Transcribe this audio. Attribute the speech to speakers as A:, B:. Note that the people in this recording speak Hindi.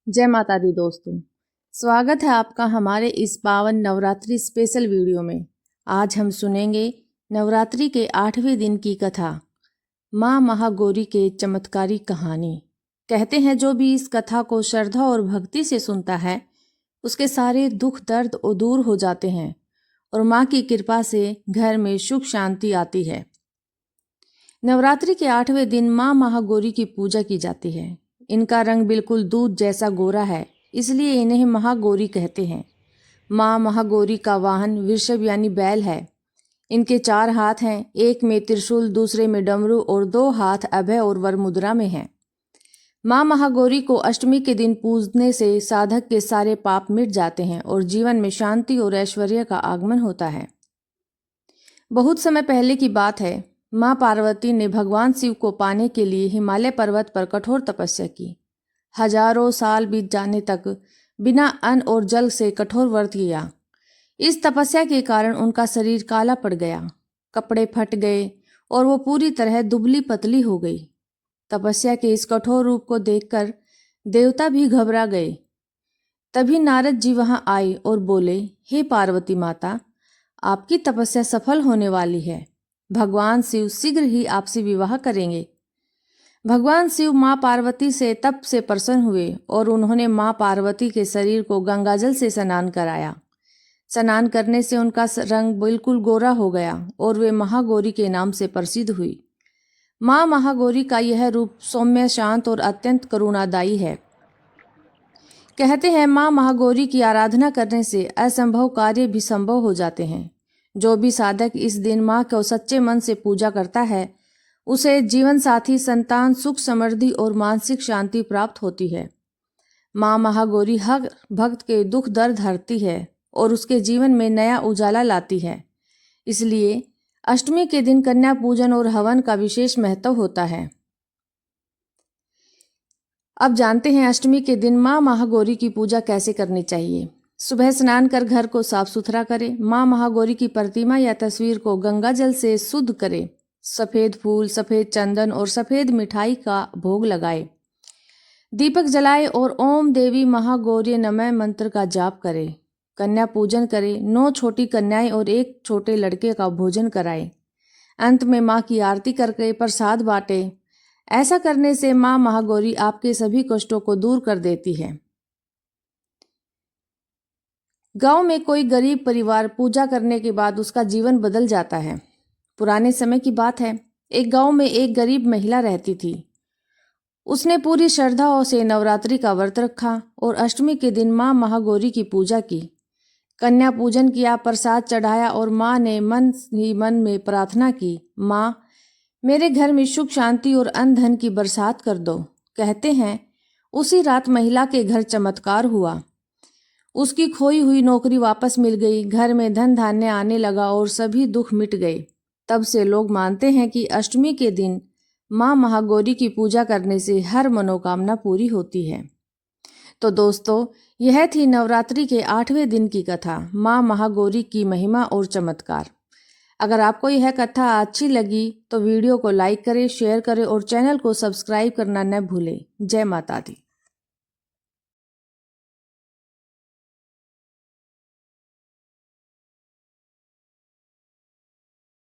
A: जय माता दी दोस्तों, स्वागत है आपका हमारे इस पावन नवरात्रि स्पेशल वीडियो में। आज हम सुनेंगे नवरात्रि के 8वें दिन की कथा, माँ महागौरी के चमत्कारी कहानी। कहते हैं जो भी इस कथा को श्रद्धा और भक्ति से सुनता है उसके सारे दुख दर्द दूर हो जाते हैं और माँ की कृपा से घर में सुख शांति आती है। नवरात्रि के 8वें दिन माँ महागौरी की पूजा की जाती है। इनका रंग बिल्कुल दूध जैसा गोरा है, इसलिए इन्हें महागौरी कहते हैं। माँ महागौरी का वाहन वृषभ यानी बैल है। इनके 4 हाथ हैं, एक में त्रिशूल, दूसरे में डमरू और 2 हाथ अभय और वर मुद्रा में हैं। माँ महागौरी को अष्टमी के दिन पूजने से साधक के सारे पाप मिट जाते हैं और जीवन में शांति और ऐश्वर्य का आगमन होता है। बहुत समय पहले की बात है, माँ पार्वती ने भगवान शिव को पाने के लिए हिमालय पर्वत पर कठोर तपस्या की। हजारों साल बीत जाने तक बिना अन्न और जल से कठोर व्रत किया। इस तपस्या के कारण उनका शरीर काला पड़ गया, कपड़े फट गए और वो पूरी तरह दुबली पतली हो गई। तपस्या के इस कठोर रूप को देखकर देवता भी घबरा गए। तभी नारद जी वहां आए और बोले, हे पार्वती माता, आपकी तपस्या सफल होने वाली है। भगवान शिव शीघ्र ही आपसे विवाह करेंगे। भगवान शिव माँ पार्वती से तप से प्रसन्न हुए और उन्होंने माँ पार्वती के शरीर को गंगाजल से स्नान कराया। स्नान करने से उनका रंग बिल्कुल गोरा हो गया और वे महागौरी के नाम से प्रसिद्ध हुई। माँ महागौरी का यह रूप सौम्य, शांत और अत्यंत करुणादायी है। कहते हैं माँ महागौरी की आराधना करने से असंभव कार्य भी संभव हो जाते हैं। जो भी साधक इस दिन माँ को सच्चे मन से पूजा करता है उसे जीवन साथी, संतान, सुख, समृद्धि और मानसिक शांति प्राप्त होती है। माँ महागौरी हर भक्त के दुख दर्द हरती है और उसके जीवन में नया उजाला लाती है। इसलिए अष्टमी के दिन कन्या पूजन और हवन का विशेष महत्व होता है। अब जानते हैं अष्टमी के दिन माँ महागौरी की पूजा कैसे करनी चाहिए। सुबह स्नान कर घर को साफ सुथरा करें। माँ महागौरी की प्रतिमा या तस्वीर को गंगा जल से शुद्ध करें। सफेद फूल, सफेद चंदन और सफेद मिठाई का भोग लगाए। दीपक जलाए और ओम देवी महागौरी नमः मंत्र का जाप करें। कन्या पूजन करें। 9 छोटी कन्याएं और 1 छोटे लड़के का भोजन कराएं। अंत में माँ की आरती करके प्रसाद बांटे। ऐसा करने से माँ महागौरी आपके सभी कष्टों को दूर कर देती है। गांव में कोई गरीब परिवार पूजा करने के बाद उसका जीवन बदल जाता है। पुराने समय की बात है, एक गांव में एक गरीब महिला रहती थी। उसने पूरी श्रद्धा से नवरात्रि का व्रत रखा और अष्टमी के दिन माँ महागौरी की पूजा की। कन्या पूजन किया, प्रसाद चढ़ाया और माँ ने मन ही मन में प्रार्थना की, माँ मेरे घर में सुख शांति और अन्न धन की बरसात कर दो। कहते हैं उसी रात महिला के घर चमत्कार हुआ। उसकी खोई हुई नौकरी वापस मिल गई, घर में धन धान्य आने लगा और सभी दुख मिट गए। तब से लोग मानते हैं कि अष्टमी के दिन माँ महागौरी की पूजा करने से हर मनोकामना पूरी होती है। तो दोस्तों, यह थी नवरात्रि के 8वें दिन की कथा, माँ महागौरी की महिमा और चमत्कार। अगर आपको यह कथा अच्छी लगी तो वीडियो को लाइक करें, शेयर करें और चैनल को सब्सक्राइब करना न भूलें। जय माता दी।